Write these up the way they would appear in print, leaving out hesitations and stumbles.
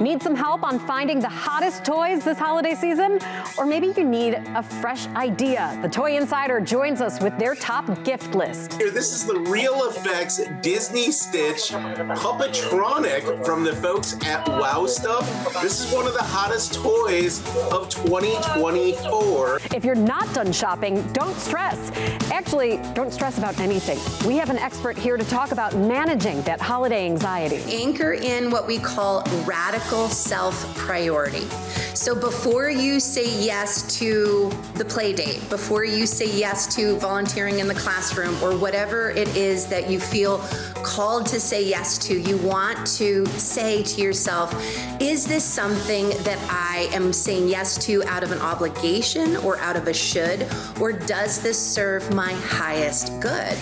Need some help on finding the hottest toys this holiday season? Or maybe you need a fresh idea. The Toy Insider joins us with their top gift list. Here, this is the Real Effects Disney Stitch Puppetronic from the folks at Wow Stuff. This is one of the hottest toys of 2024. If you're not done shopping, don't stress. Actually, don't stress about anything. We have an expert here to talk about managing that holiday anxiety. Anchor in what we call radical self-priority. So before you say yes to the play date, before you say yes to volunteering in the classroom or whatever it is that you feel called to say yes to, you want to say to yourself, is this something that I am saying yes to out of an obligation or out of a should, or does this serve my highest good?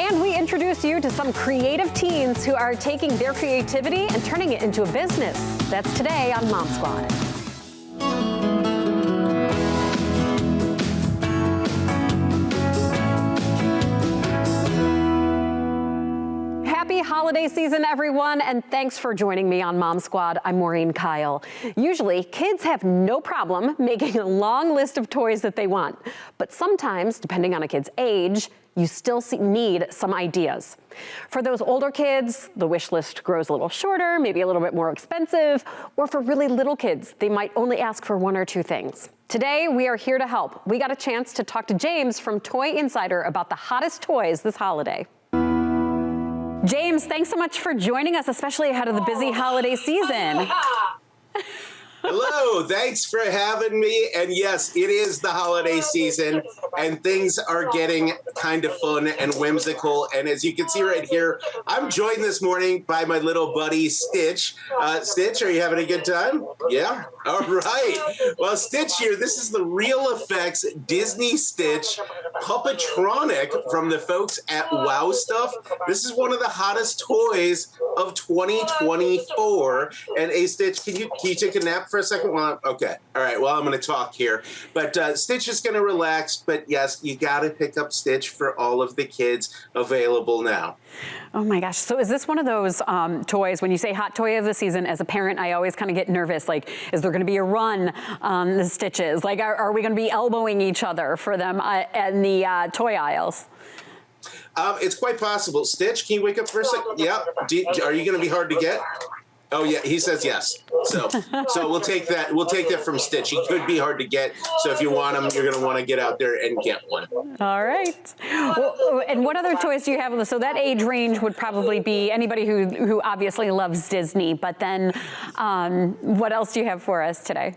And we introduce you to some creative teens who are taking their creativity and turning it into a business. That's today on Mom Squad. Happy holiday season, everyone, and thanks for joining me on Mom Squad. I'm Maureen Kyle. Usually, kids have no problem making a long list of toys that they want, but sometimes, depending on a kid's age, you still need some ideas. For those older kids, the wish list grows a little shorter, maybe a little bit more expensive, or for really little kids, they might only ask for one or two things. Today, we are here to help. We got a chance to talk to James from Toy Insider about the hottest toys this holiday. James, thanks so much for joining us, especially ahead of the busy holiday season. Hello, thanks for having me. And yes, it is the holiday season and things are getting kind of fun and whimsical. And as you can see right here, I'm joined this morning by my little buddy, Stitch. Stitch, are you having a good time? Yeah? All right. Well, Stitch here, this is the Real Effects Disney Stitch Puppetronic from the folks at Wow Stuff. This is one of the hottest toys of 2024. And hey, Stitch, can you take a nap for a second? Well, okay. All right. Well, I'm going to talk here. But Stitch is going to relax. But yes, you got to pick up Stitch for all of the kids available now. Oh my gosh. So is this one of those toys, when you say hot toy of the season, as a parent, I always kind of get nervous. Like, is there going to be a run on the Stitches? Like, are we going to be elbowing each other for them in the toy aisles? It's quite possible. Stitch, can you wake up for a second? Yeah. Are you going to be hard to get? Oh yeah, he says yes. So we'll take that. We'll take that from Stitch. He could be hard to get. So if you want him, you're going to want to get out there and get one. All right. Well, and what other toys do you have? So that age range would probably be anybody who obviously loves Disney. But then, what else do you have for us today?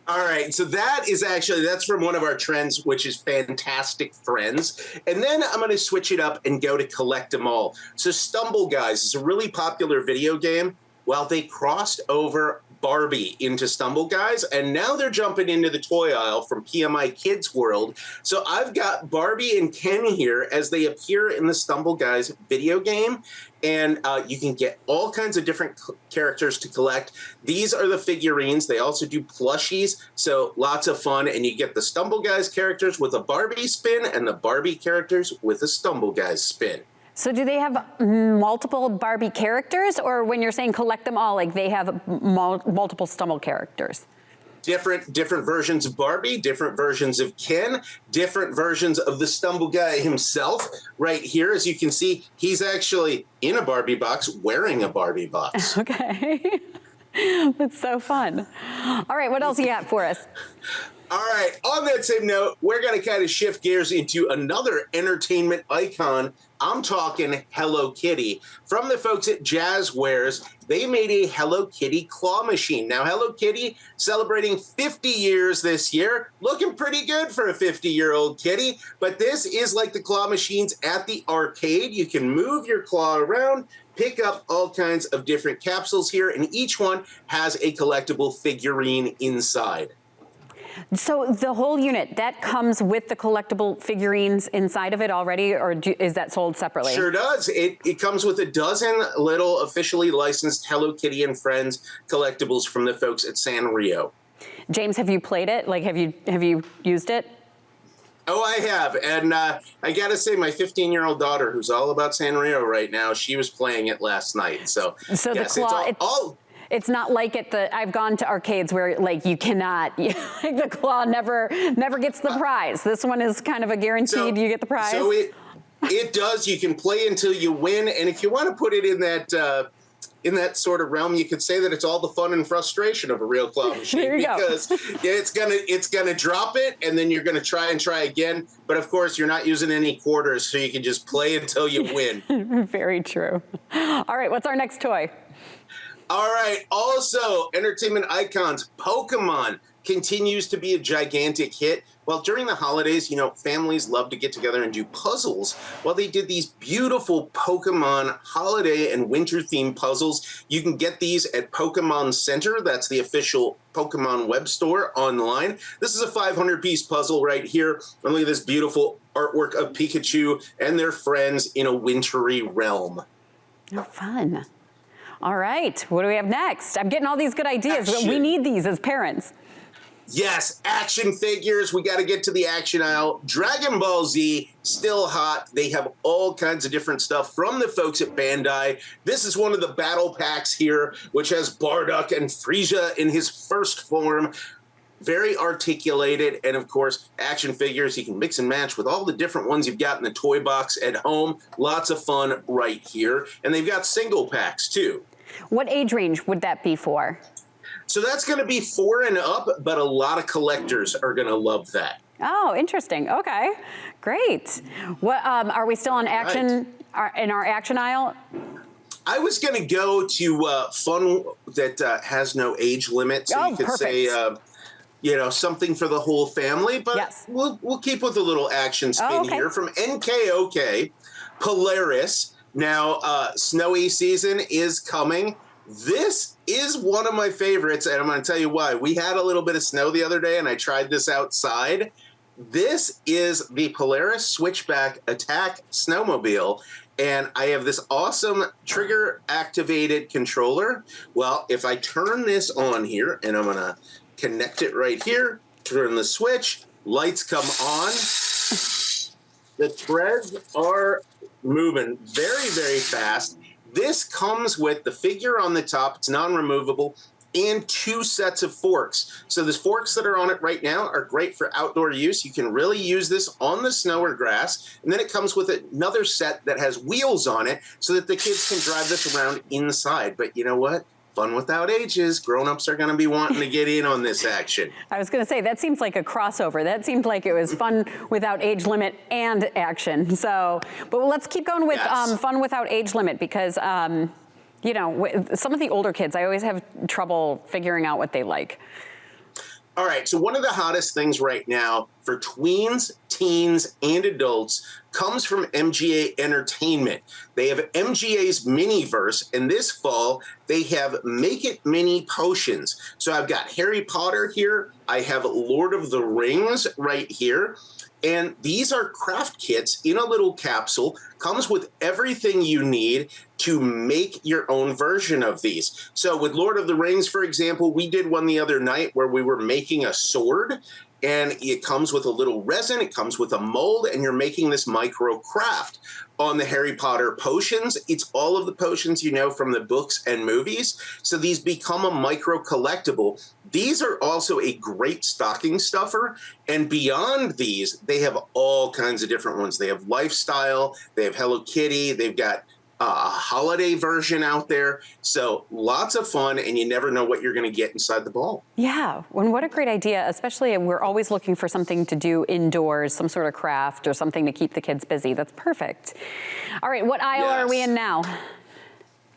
All right, so that's from one of our trends, which is Fantastic Friends. And then I'm going to switch it up and go to Collect 'em All. So Stumble Guys is a really popular video game. Well, they crossed over Barbie into Stumble Guys, and now they're jumping into the toy aisle from PMI Kids World. So I've got Barbie and Ken here as they appear in the Stumble Guys video game. And you can get all kinds of different characters to collect. These are the figurines. They also do plushies, so lots of fun. And you get the Stumble Guys characters with a Barbie spin and the Barbie characters with a Stumble Guys spin. So do they have multiple Barbie characters, or when you're saying collect them all, like they have multiple Stumble characters? Different versions of Barbie, different versions of Ken, different versions of the Stumble Guy himself. Right here, as you can see, he's actually in a Barbie box, wearing a Barbie box. Okay. That's so fun. All right, what else you got for us? All right, on that same note, we're going to kind of shift gears into another entertainment icon. I'm talking Hello Kitty. From the folks at Jazzwares, they made a Hello Kitty claw machine. Now, Hello Kitty celebrating 50 years this year, looking pretty good for a 50-year-old kitty. But this is like the claw machines at the arcade. You can move your claw around, pick up all kinds of different capsules here, and each one has a collectible figurine inside. So the whole unit, that comes with the collectible figurines inside of it already, or is that sold separately? Sure does. It comes with a dozen little officially licensed Hello Kitty and Friends collectibles from the folks at Sanrio. James, have you played it? Like, have you used it? Oh, I have. And I got to say, my 15-year-old daughter, who's all about Sanrio right now, she was playing it last night. So yes, the claw, It's not like I've gone to arcades where like you cannot, like the claw never gets the prize. This one is kind of a guaranteed you get the prize. So it does. You can play until you win. And if you want to put it in that sort of realm, you could say that it's all the fun and frustration of a real claw machine because it's gonna drop it and then you're gonna try again. But of course, you're not using any quarters, so you can just play until you win. Very true. All right, what's our next toy? All right. Also, entertainment icons, Pokemon continues to be a gigantic hit. Well, during the holidays, families love to get together and do puzzles. Well, they did these beautiful Pokemon holiday and winter themed puzzles. You can get these at Pokemon Center. That's the official Pokemon web store online. This is a 500-piece puzzle right here. And look at this beautiful artwork of Pikachu and their friends in a wintry realm. Oh, fun. All right, what do we have next? I'm getting all these good ideas. Action. We need these as parents. Yes, action figures. We got to get to the action aisle. Dragon Ball Z, still hot. They have all kinds of different stuff from the folks at Bandai. This is one of the battle packs here, which has Bardock and Frieza in his first form. Very articulated, and of course, action figures. You can mix and match with all the different ones you've got in the toy box at home. Lots of fun right here. And they've got single packs, too. What age range would that be for? So that's going to be 4 and up, but a lot of collectors are going to love that. Oh, interesting. Okay, great. What are we still on action in our action aisle? I was going to go to fun that has no age limit, so you could say something for the whole family, but yes. we'll keep with a little action spin here from NKOK, Polaris. Now, snowy season is coming. This is one of my favorites, and I'm going to tell you why. We had a little bit of snow the other day, and I tried this outside. This is the Polaris Switchback Attack Snowmobile, and I have this awesome trigger-activated controller. Well, if I turn this on here, and I'm going to connect it right here, turn the switch, lights come on. The treads are moving very, very fast. This comes with the figure on the top. It's non-removable, and 2 sets of forks. So the forks that are on it right now are great for outdoor use. You can really use this on the snow or grass. And then it comes with another set that has wheels on it so that the kids can drive this around inside. But you know what? Fun without ages. Grown-ups are going to be wanting to get in on this action. I was going to say, that seems like a crossover. That seemed like it was fun without age limit and action. So, but let's keep going with fun without age limit because, some of the older kids, I always have trouble figuring out what they like. All right, so one of the hottest things right now for tweens, teens, and adults comes from MGA Entertainment. They have MGA's Miniverse, and this fall they have Make It Mini Potions. So I've got Harry Potter here, I have Lord of the Rings right here, and these are craft kits in a little capsule. Comes with everything you need to make your own version of these. So with Lord of the Rings, for example, we did one the other night where we were making a sword, and it comes with a little resin, it comes with a mold, and you're making this micro craft. On the Harry Potter potions, it's all of the potions you know from the books and movies. So these become a micro collectible. These are also a great stocking stuffer. And beyond these, they have all kinds of different ones. They have lifestyle, they have Hello Kitty, they've got a holiday version out there. So lots of fun, and you never know what you're going to get inside the ball. Yeah, and what a great idea, especially we're always looking for something to do indoors, some sort of craft or something to keep the kids busy. That's perfect. All right, what aisle are we in now?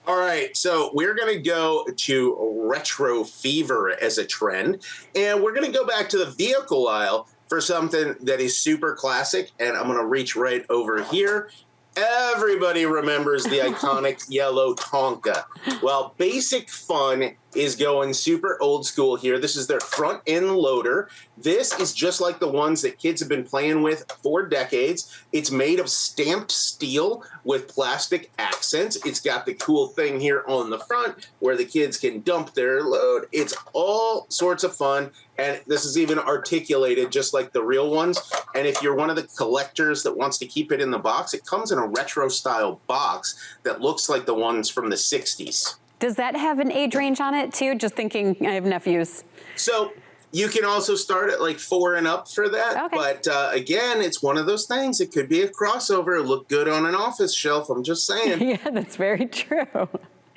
All right, so we're going to go to retro fever as a trend, and we're going to go back to the vehicle aisle for something that is super classic, and I'm going to reach right over here. Everybody remembers the iconic yellow Tonka. Well, Basic Fun is going super old school here. This is their front end loader. This is just like the ones that kids have been playing with for decades. It's made of stamped steel with plastic accents. It's got the cool thing here on the front where the kids can dump their load. It's all sorts of fun. And this is even articulated just like the real ones. And if you're one of the collectors that wants to keep it in the box, it comes in a retro style box that looks like the ones from the 60s. Does that have an age range on it too? Just thinking, I have nephews. So you can also start at like 4 and up for that. Okay. But again, it's one of those things. It could be a crossover, look good on an office shelf. I'm just saying. Yeah, that's very true.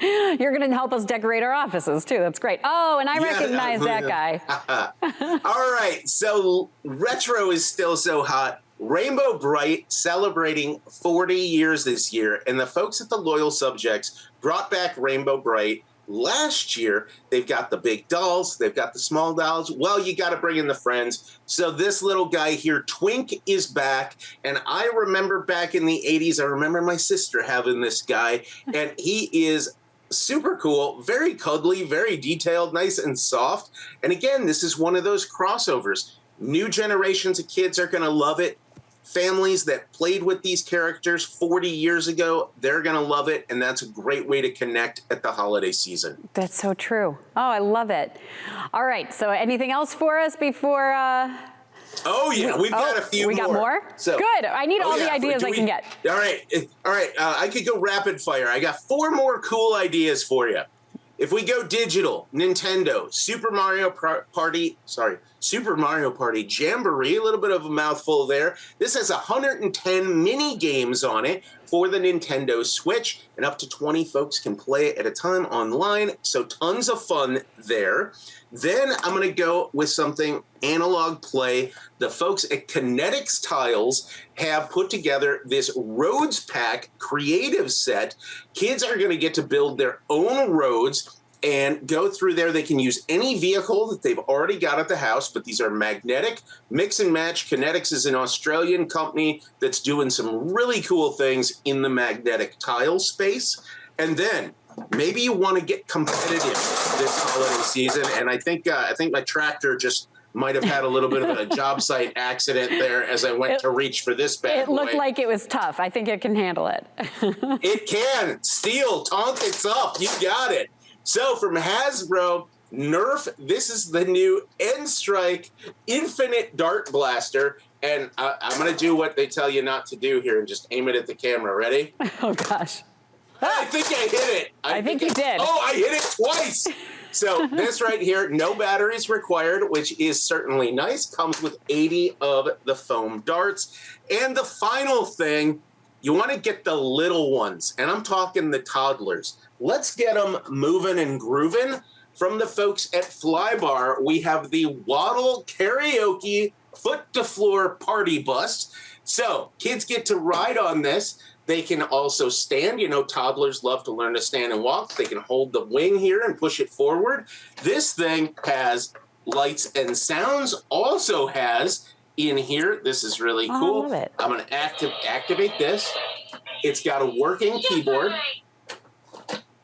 You're going to help us decorate our offices too. That's great. Oh, and I recognize that guy. All right. So retro is still so hot. Rainbow Bright celebrating 40 years this year. And the folks at the Loyal Subjects brought back Rainbow Bright last year. They've got the big dolls. They've got the small dolls. Well, you got to bring in the friends. So this little guy here, Twink, is back. And I remember back in the 80s, I remember my sister having this guy. And he is super cool, very cuddly, very detailed, nice and soft. And again, this is one of those crossovers. New generations of kids are going to love it. Families that played with these characters 40 years ago, they're going to love it. And that's a great way to connect at the holiday season. That's so true. Oh, I love it. All right. So anything else for us before... Oh, yeah, we've got a few more. We got more? So, good. I need all the ideas I can get. All right. I could go rapid fire. I got 4 more cool ideas for you. If we go digital, Nintendo, Super Mario Party Jamboree, a little bit of a mouthful there. This has 110 mini games on it for the Nintendo Switch, and up to 20 folks can play it at a time online, so tons of fun there. Then I'm going to go with something analog play. The folks at Kinetics Tiles have put together this Roads Pack creative set. Kids are going to get to build their own roads and go through there. They can use any vehicle that they've already got at the house, but these are magnetic, mix and match. Kinetics is an Australian company that's doing some really cool things in the magnetic tile space. And then maybe you want to get competitive this holiday season, and I think my tractor just might have had a little bit of a job site accident there as I went to reach for this bad boy. It looked like it was tough. I think it can handle it. It can. Steel, tonk, it's up. You got it. So from Hasbro, Nerf, this is the new N-Strike Infinite Dart Blaster. And I'm going to do what they tell you not to do here and just aim it at the camera. Ready? Oh, gosh. I think I hit it. I think you did. Oh, I hit it twice. So this right here, no batteries required, which is certainly nice. Comes with 80 of the foam darts. And the final thing, you want to get the little ones. And I'm talking the toddlers. Let's get them moving and grooving. From the folks at Flybar, we have the Waddle Karaoke Foot to Floor Party Bus. So kids get to ride on this. They can also stand. You know, toddlers love to learn to stand and walk. They can hold the wing here and push it forward. This thing has lights and sounds. Also has in here, this is really cool. I love it. I'm going to activate this. It's got a working keyboard.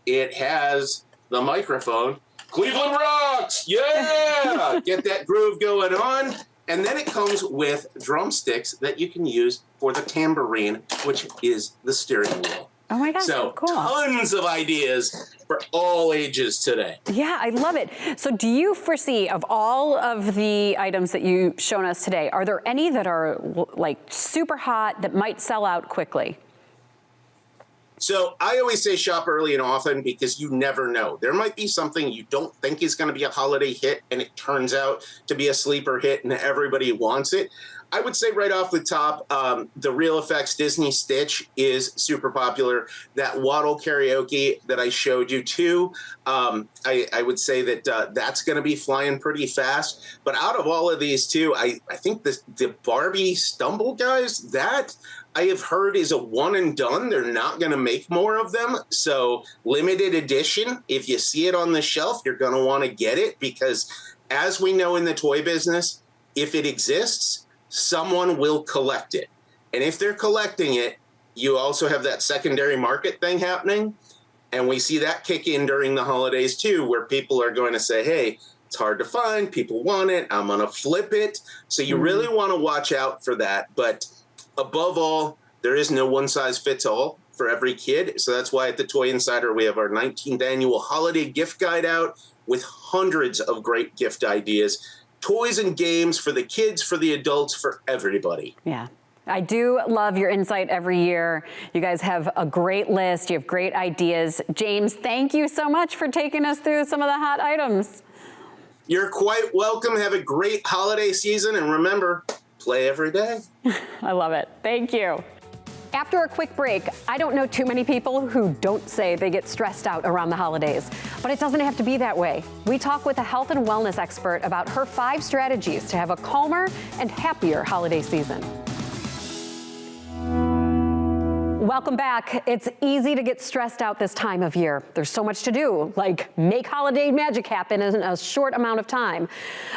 It has the microphone. Cleveland rocks! Yeah! Get that groove going on. And then it comes with drumsticks that you can use for the tambourine, which is the steering wheel. Oh my gosh, so cool. Tons of ideas for all ages today. Yeah, I love it. So do you foresee, of all of the items that you've shown us today, are there any that are like super hot that might sell out quickly? So I always say shop early and often because you never know. There might be something you don't think is going to be a holiday hit and it turns out to be a sleeper hit and everybody wants it. I would say right off the top, the Real Effects Disney Stitch is super popular. That Waddle Karaoke that I showed you too, I would say that that's going to be flying pretty fast. But out of all of these too, I think the Barbie Stumble guys, that I have heard is a one and done. They're not going to make more of them. So limited edition, if you see it on the shelf, you're going to want to get it because as we know in the toy business, if it exists, someone will collect it. And if they're collecting it, you also have that secondary market thing happening. And we see that kick in during the holidays too, where people are going to say, hey, it's hard to find. People want it. I'm going to flip it. So you really want to watch out for that. But above all, there is no one size fits all for every kid. So that's why at the Toy Insider, we have our 19th annual holiday gift guide out with hundreds of great gift ideas. Toys and games for the kids, for the adults, for everybody. Yeah. I do love your insight every year. You guys have a great list. You have great ideas. James, thank you so much for taking us through some of the hot items. You're quite welcome. Have a great holiday season. And remember, play every day. I love it. Thank you. After a quick break, I don't know too many people who don't say they get stressed out around the holidays, but it doesn't have to be that way. We talk with a health and wellness expert about her 5 strategies to have a calmer and happier holiday season. Welcome back. It's easy to get stressed out this time of year. There's so much to do, like make holiday magic happen in a short amount of time.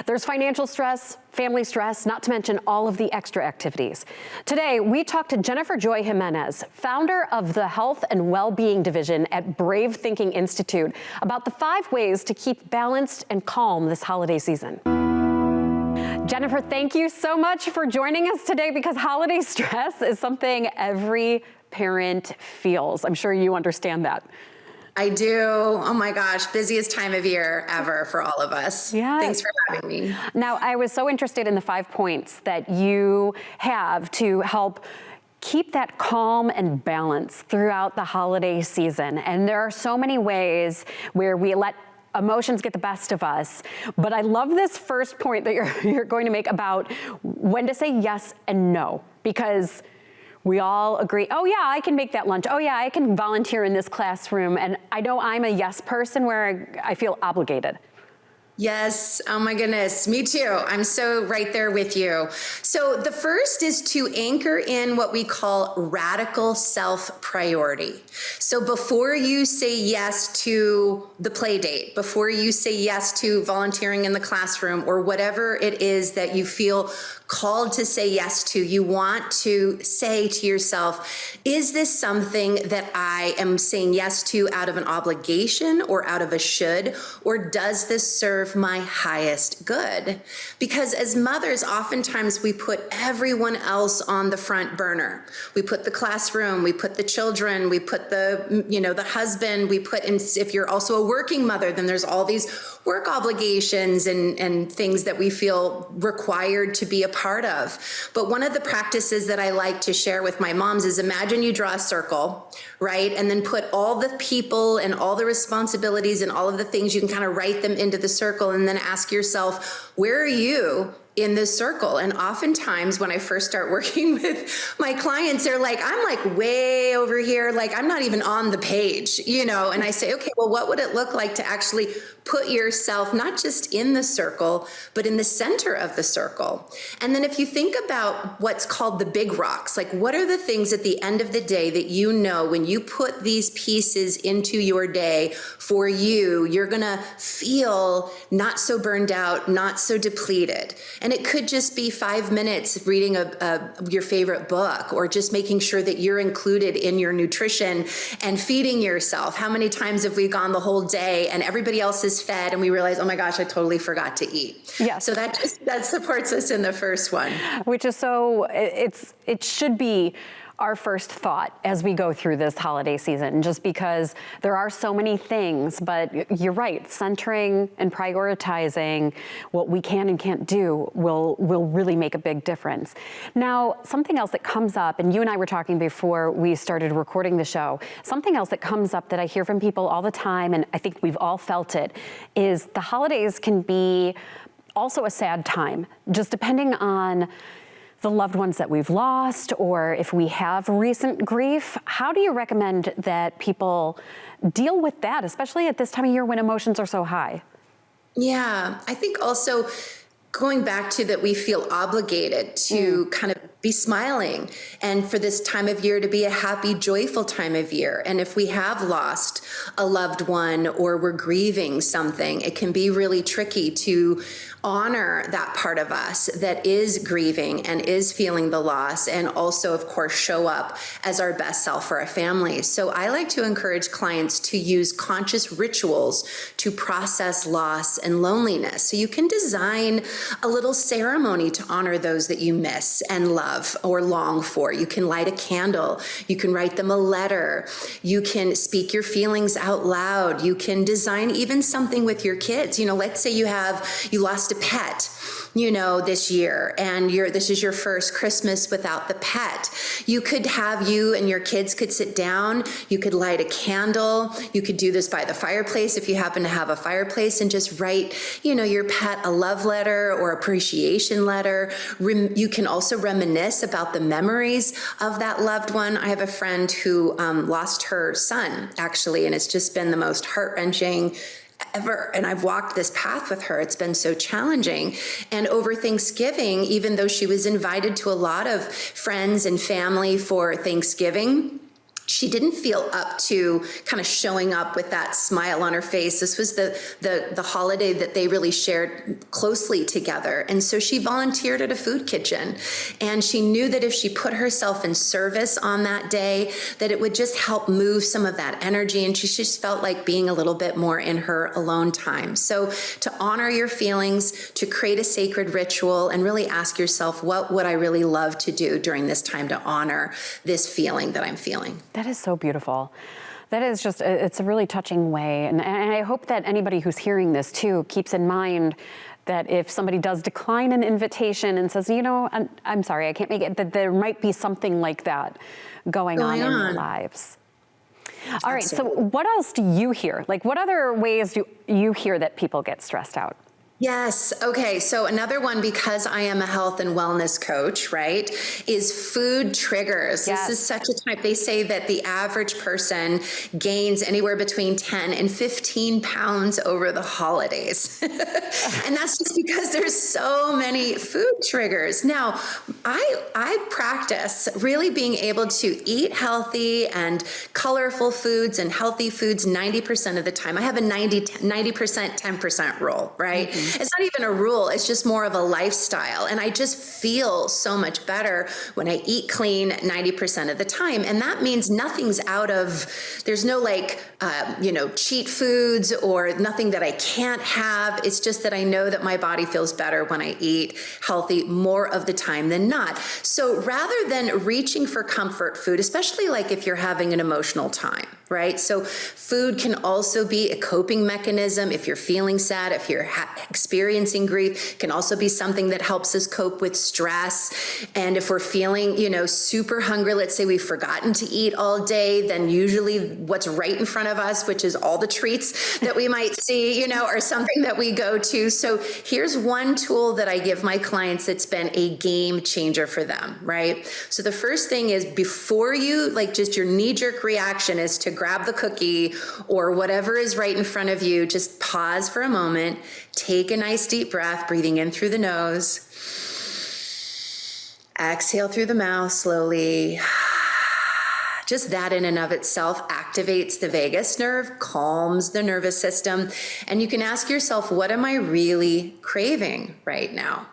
There's financial stress, family stress, not to mention all of the extra activities. Today, we talked to Jennifer Joy Jimenez, founder of the Health and Wellbeing Division at Brave Thinking Institute, about the 5 ways to keep balanced and calm this holiday season. Jennifer, thank you so much for joining us today, because holiday stress is something every parent feels. I'm sure you understand that. I do. Oh my gosh, busiest time of year ever for all of us. Yeah. Thanks for having me. Now, I was so interested in the 5 points that you have to help keep that calm and balance throughout the holiday season. And there are so many ways where we let emotions get the best of us. But I love this first point that you're going to make about when to say yes and no, because we all agree, oh yeah, I can make that lunch. Oh yeah, I can volunteer in this classroom. And I know I'm a yes person where I feel obligated. Yes. Oh my goodness. Me too. I'm so right there with you. So the first is to anchor in what we call radical self-priority. So before you say yes to the play date, before you say yes to volunteering in the classroom or whatever it is that you feel called to say yes to, you want to say to yourself, is this something that I am saying yes to out of an obligation or out of a should, or does this serve my highest good? Because as mothers, oftentimes we put everyone else on the front burner. We put the classroom, we put the children, we put the husband, we put in, if you're also a working mother, then there's all these work obligations and things that we feel required to be a part of. But one of the practices that I like to share with my moms is, imagine you draw a circle, right? And then put all the people and all the responsibilities and all of the things, you can kind of write them into the circle, and then ask yourself, where are you in this circle? And oftentimes when I first start working with my clients, they're like, I'm like way over here, like I'm not even on the page, and I say, okay, well, what would it look like to actually put yourself not just in the circle, but in the center of the circle? And then if you think about what's called the big rocks, like what are the things at the end of the day that when you put these pieces into your day for you, you're gonna feel not so burned out, not so depleted. And it could just be 5 minutes reading your favorite book, or just making sure that you're included in your nutrition and feeding yourself. How many times have we gone the whole day and everybody else is fed and we realize, oh my gosh, I totally forgot to eat. Yeah. So that supports us in the first one. Which is it should be our first thought as we go through this holiday season, just because there are so many things. But you're right, centering and prioritizing what we can and can't do will really make a big difference. Now, something else that comes up, and you and I were talking before we started recording the show, something else that comes up that I hear from people all the time, and I think we've all felt it, is the holidays can be also a sad time, just depending on the loved ones that we've lost, or if we have recent grief. How do you recommend that people deal with that, especially at this time of year when emotions are so high? Yeah, I think also going back to that, we feel obligated to kind of be smiling, and for this time of year to be a happy, joyful time of year. And if we have lost a loved one or we're grieving something, it can be really tricky to honor that part of us that is grieving and is feeling the loss, and also, of course, show up as our best self for our family. So I like to encourage clients to use conscious rituals to process loss and loneliness. So you can design a little ceremony to honor those that you miss and love or long for. You can light a candle. You can write them a letter. You can speak your feelings out loud. You can design even something with your kids. You know, let's say you lost a pet, you know, this year, and this is your first Christmas without the pet. You and your kids could sit down. You could light a candle. You could do this by the fireplace if you happen to have a fireplace, and just write, you know, your pet a love letter or appreciation letter. You can also reminisce about the memories of that loved one. I have a friend who lost her son, actually, and it's just been the most heart-wrenching ever. And I've walked this path with her. It's been so challenging. And over Thanksgiving, even though she was invited to a lot of friends and family for Thanksgiving, she didn't feel up to kind of showing up with that smile on her face. This was the holiday that they really shared closely together. And so she volunteered at a food kitchen. And she knew that if she put herself in service on that day, that it would just help move some of that energy. And she just felt like being a little bit more in her alone time. So to honor your feelings, to create a sacred ritual, and really ask yourself, what would I really love to do during this time to honor this feeling that I'm feeling? That is so beautiful. That is just, it's a really touching way. And I hope that anybody who's hearing this too keeps in mind that if somebody does decline an invitation and says, you know, I'm sorry, I can't make it, that there might be something like that going on in their lives. All right, so what else do you hear? Like, what other ways do you hear that people get stressed out? Yes. Okay. So another one, because I am a health and wellness coach, right, is food triggers. Yes. This is such a type. They say that the average person gains anywhere between 10 and 15 pounds over the holidays. And that's just because there's so many food triggers. Now, I practice really being able to eat healthy and colorful foods and healthy foods 90% of the time. I have a 90%, 10% rule, right? Mm-hmm. It's not even a rule. It's just more of a lifestyle. And I just feel so much better when I eat clean 90% of the time. And that means nothing's there's no cheat foods or nothing that I can't have. It's just that I know that my body feels better when I eat healthy more of the time than not. So rather than reaching for comfort food, especially like if you're having an emotional time, right? So food can also be a coping mechanism. If you're feeling sad, if you're experiencing grief, can also be something that helps us cope with stress. And if we're feeling, super hungry, let's say we've forgotten to eat all day, then usually what's right in front of us, which is all the treats that we might see, or something that we go to. So here's one tool that I give my clients that's been a game changer for them, right? So the first thing is, before you, just your knee-jerk reaction is to grab the cookie or whatever is right in front of you, just pause for a moment, take a nice deep breath, breathing in through the nose, exhale through the mouth slowly. Just that in and of itself activates the vagus nerve, calms the nervous system, and you can ask yourself, what am I really craving right now?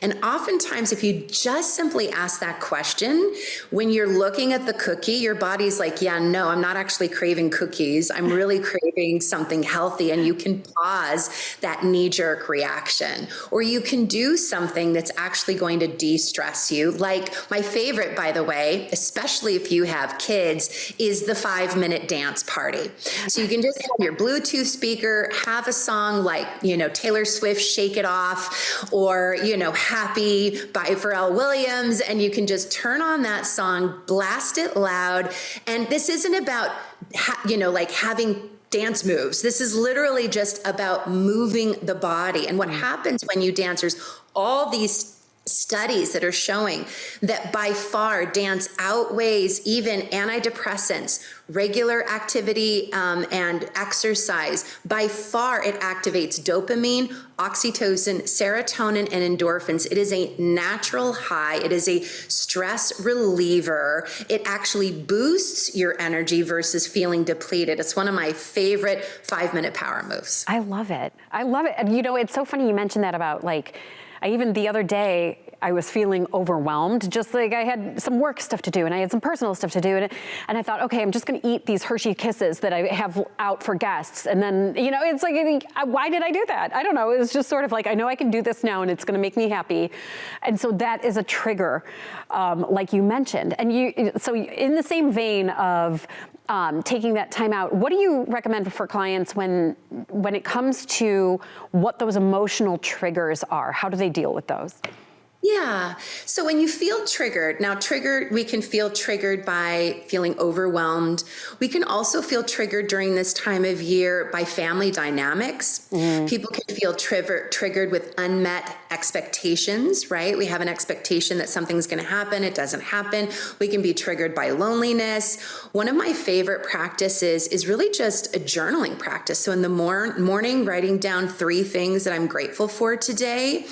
And oftentimes, if you just simply ask that question, when you're looking at the cookie, your body's like, yeah, no, I'm not actually craving cookies. I'm really craving something healthy. And you can pause that knee-jerk reaction. Or you can do something that's actually going to de-stress you. Like my favorite, by the way, especially if you have kids, is the 5-minute dance party. So you can just have your Bluetooth speaker, have a song like, Taylor Swift, Shake It Off, or, Happy by Pharrell Williams, and you can just turn on that song, blast it loud. And this isn't about, having dance moves. This is literally just about moving the body. And what happens when you dance, there's all these studies that are showing that by far dance outweighs even antidepressants, regular activity, and exercise. By far, it activates dopamine, oxytocin, serotonin, and endorphins. It is a natural high. It is a stress reliever. It actually boosts your energy versus feeling depleted. It's one of my favorite 5-minute power moves. I love it. I love it. And it's so funny you mentioned that about even the other day, I was feeling overwhelmed, just like I had some work stuff to do and I had some personal stuff to do. And I thought, okay, I'm just gonna eat these Hershey Kisses that I have out for guests. And then, you know, it's like, why did I do that? I don't know. It was just sort of like, I know I can do this now and it's gonna make me happy. And so that is a trigger, like you mentioned. And so in the same vein of taking that time out, what do you recommend for clients when it comes to what those emotional triggers are? How do they deal with those? Yeah. So when you feel triggered, we can feel triggered by feeling overwhelmed. We can also feel triggered during this time of year by family dynamics. People can feel triggered with unmet expectations, right? We have an expectation that something's going to happen. It doesn't happen. We can be triggered by loneliness. One of my favorite practices is really just a journaling practice. So in the morning, writing down 3 things that I'm grateful for today.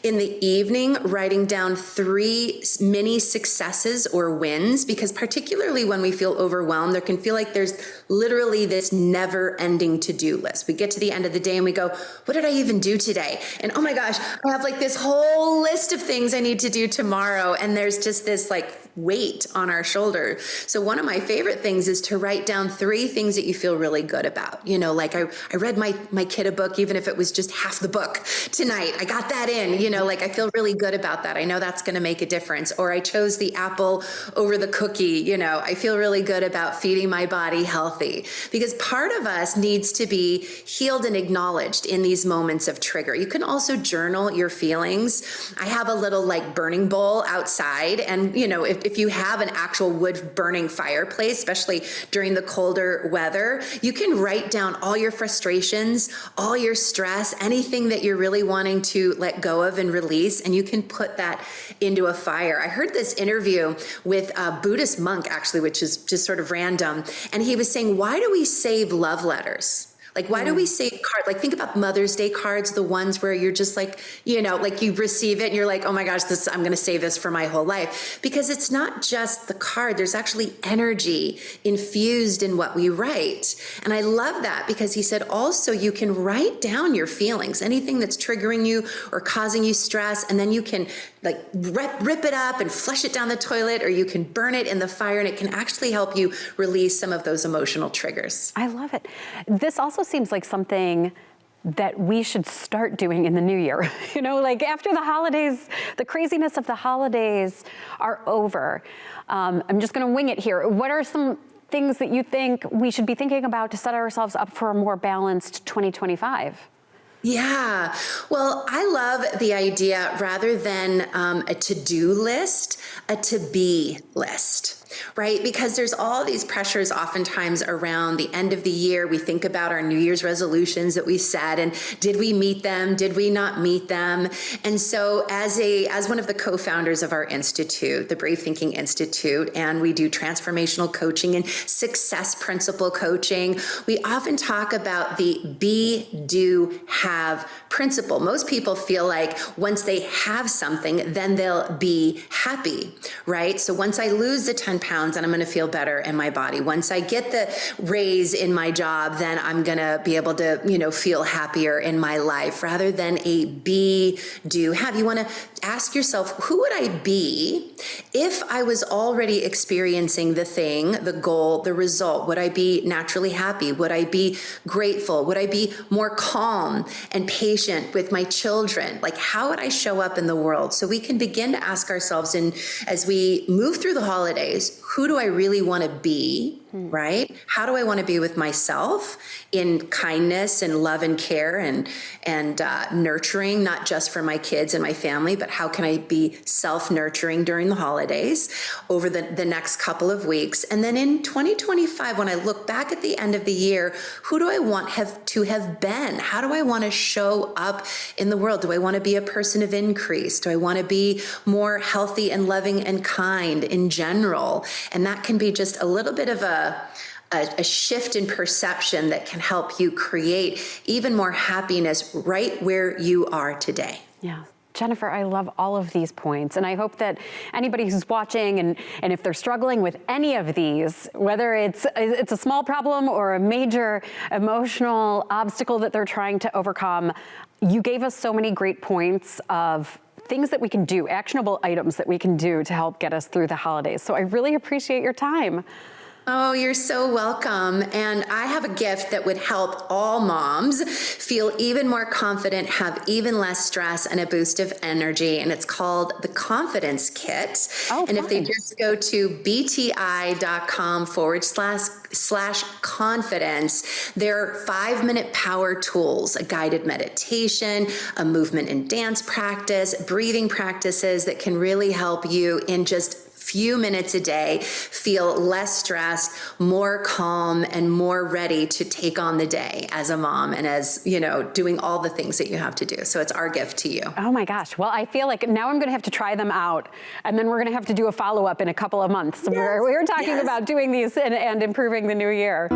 In the evening, writing down 3 mini successes or wins, because particularly when we feel overwhelmed, there can feel like there's literally this never ending to-do list. We get to the end of the day and we go, what did I even do today? And oh my gosh, I have like this whole list of things I need to do tomorrow. And there's just this like weight on our shoulder. So one of my favorite things is to write down 3 things that you feel really good about. You know, like I read my kid a book, even if it was just half the book tonight. I got that in, you know, like I feel really good about that. I know that's going to make a difference. Or I chose the apple over the cookie. You know, I feel really good about feeding my body healthy, because part of us needs to be healed and acknowledged in these moments of trigger. You can also journal your feelings. I have a little like burning bowl outside, and you know, if you have an actual wood burning fireplace, especially during the colder weather, you can write down all your frustrations, all your stress, anything that you're really wanting to let go of and release, and you can put that into a fire. I heard this interview with a Buddhist monk, actually, which is just sort of random, and he was saying, why do we save love letters? Like, why do we save cards? Like, think about Mother's Day cards, the ones where you're just like, you know, like you receive it and you're like, oh my gosh, I'm going to save this for my whole life. Because it's not just the card. There's actually energy infused in what we write. And I love that, because he said also you can write down your feelings, anything that's triggering you or causing you stress, and then you can like rip it up and flush it down the toilet, or you can burn it in the fire, and it can actually help you release some of those emotional triggers. I love it. This also seems like something that we should start doing in the new year. You know, like after the holidays, the craziness of the holidays are over. I'm just gonna wing it here. What are some things that you think we should be thinking about to set ourselves up for a more balanced 2025? Yeah. Well, I love the idea, rather than a to-do list, a to-be list. Right? Because there's all these pressures oftentimes around the end of the year. We think about our New Year's resolutions that we set, and did we meet them? Did we not meet them? And so as one of the co-founders of our institute, the Brave Thinking Institute, and we do transformational coaching and success principle coaching, we often talk about the be, do, have principle. Most people feel like once they have something, then they'll be happy, right? So once I lose the 10 pounds, and I'm going to feel better in my body. Once I get the raise in my job, then I'm going to be able to, you know, feel happier in my life, rather than a be, do, have. You want to ask yourself, who would I be if I was already experiencing the thing, the goal, the result? Would I be naturally happy? Would I be grateful? Would I be more calm and patient with my children? Like, how would I show up in the world? So we can begin to ask ourselves, and as we move through the holidays, who do I really want to be, right? How do I want to be with myself in kindness and love and care and nurturing, not just for my kids and my family, but how can I be self-nurturing during the holidays over the next couple of weeks? And then in 2025, when I look back at the end of the year, who do I want to have been? How do I want to show up in the world? Do I want to be a person of increase? Do I want to be more healthy and loving and kind in general? And that can be just a little bit of a shift in perception that can help you create even more happiness right where you are today. Yeah. Jennifer, I love all of these points, and I hope that anybody who's watching, and if they're struggling with any of these, whether it's a small problem or a major emotional obstacle that they're trying to overcome, you gave us so many great points of things that we can do, actionable items that we can do to help get us through the holidays. So I really appreciate your time. Oh, you're so welcome. And I have a gift that would help all moms feel even more confident, have even less stress, and a boost of energy. And it's called the Confidence Kit. Oh, and if they fun. just go to bti.com/confidence, there are 5-minute power tools, a guided meditation, a movement and dance practice, breathing practices that can really help you in just few minutes a day feel less stressed, more calm, and more ready to take on the day as a mom and as, you know, doing all the things that you have to do. So it's our gift to you. Oh my gosh. Well, I feel like now I'm going to have to try them out, and then we're going to have to do a follow-up in a couple of months. Yes, We're talking yes. about doing these and improving the new year.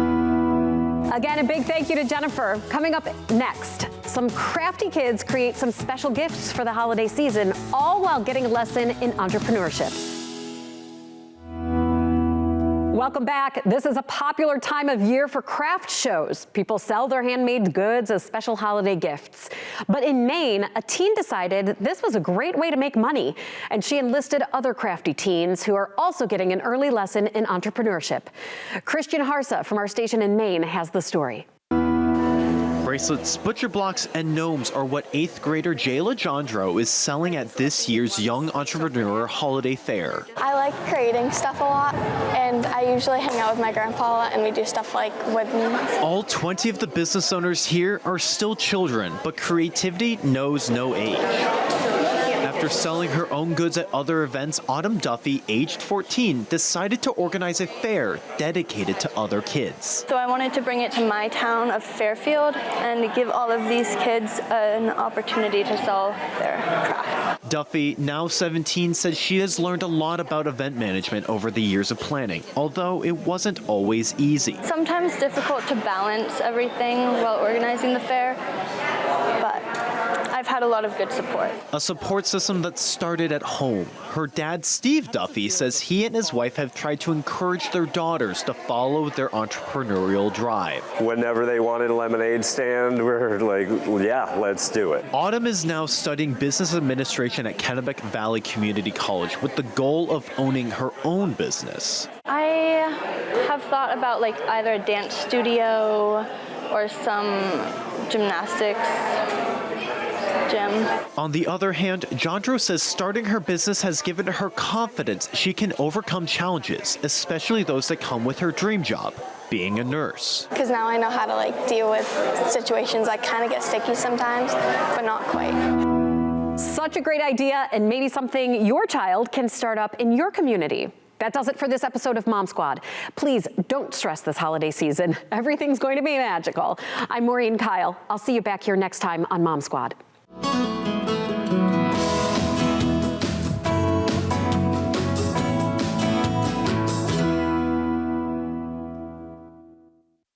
Again, a big thank you to Jennifer. Coming up next, some crafty kids create some special gifts for the holiday season, all while getting a lesson in entrepreneurship. Welcome back. This is a popular time of year for craft shows. People sell their handmade goods as special holiday gifts. But in Maine, a teen decided this was a great way to make money, and she enlisted other crafty teens who are also getting an early lesson in entrepreneurship. Christian Harsa from our station in Maine has the story. Bracelets, butcher blocks, and gnomes are what 8th grader Jayla Jondro is selling at this year's Young Entrepreneur Holiday Fair. I like creating stuff a lot, and I usually hang out with my grandpa a lot, and we do stuff like wooden. All 20 of the business owners here are still children, but creativity knows no age. After selling her own goods at other events, Autumn Duffy, aged 14, decided to organize a fair dedicated to other kids. So I wanted to bring it to my town of Fairfield and give all of these kids an opportunity to sell their craft. Duffy, now 17, says she has learned a lot about event management over the years of planning, although it wasn't always easy. Sometimes difficult to balance everything while organizing the fair, but I've had a lot of good support. A support system that started at home. Her dad, Steve Duffy, says he and his wife have tried to encourage their daughters to follow their entrepreneurial drive. Whenever they wanted a lemonade stand, we're like, yeah, let's do it. Autumn is now studying business administration at Kennebec Valley Community College with the goal of owning her own business. I have thought about like either a dance studio or some gymnastics gym. On the other hand, Jondro says starting her business has given her confidence she can overcome challenges, especially those that come with her dream job, being a nurse. Because now I know how to like deal with situations that kind of get sticky sometimes, but not quite. Such a great idea, and maybe something your child can start up in your community. That does it for this episode of Mom Squad. Please don't stress this holiday season. Everything's going to be magical. I'm Maureen Kyle. I'll see you back here next time on Mom Squad.